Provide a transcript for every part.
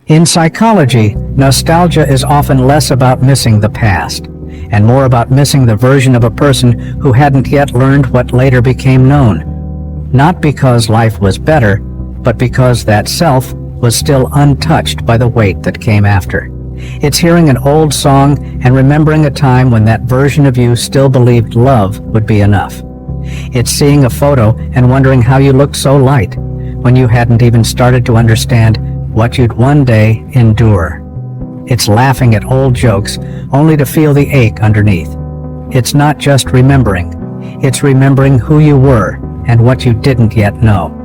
In psychology, nostalgia is often less about missing the past, and more about missing the version of a person who hadn't yet learned what later became known. Not because life was better, but because that self was still untouched by the weight that came after. It's hearing an old song and remembering a time when that version of you still believed love would be enough. It's seeing a photo and wondering how you looked so light when you hadn't even started to understand what you'd one day endure. It's laughing at old jokes only to feel the ache underneath. It's not just remembering, it's remembering who you were and what you didn't yet know.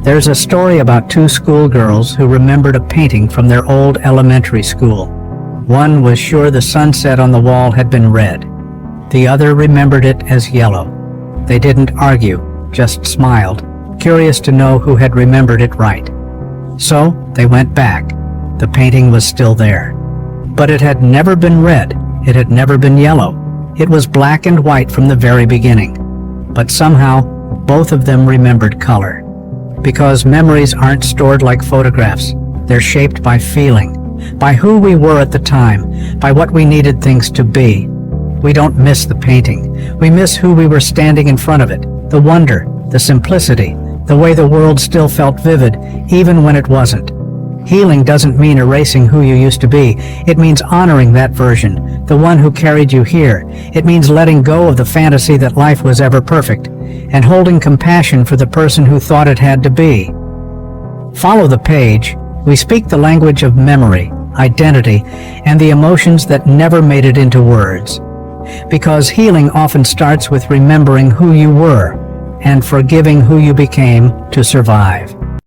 There's a story about two schoolgirls who remembered a painting from their old elementary school. One was sure the sunset on the wall had been red. The other remembered it as yellow. They didn't argue, just smiled, curious to know who had remembered it right. So they went back. The painting was still there. But it had never been red. It had never been yellow. It was black and white from the very beginning. But somehow, both of them remembered color. Because memories aren't stored like photographs. They're shaped by feeling, by who we were at the time, by what we needed things to be. We don't miss the painting. We miss who we were standing in front of it, the wonder, the simplicity, the way the world still felt vivid, even when it wasn't. Healing doesn't mean erasing who you used to be. It means honoring that version, the one who carried you here. It means letting go of the fantasy that life was ever perfect, and holding compassion for the person who thought it had to be. Follow the page. We speak the language of memory, identity, and the emotions that never made it into words. Because healing often starts with remembering who you were and forgiving who you became to survive.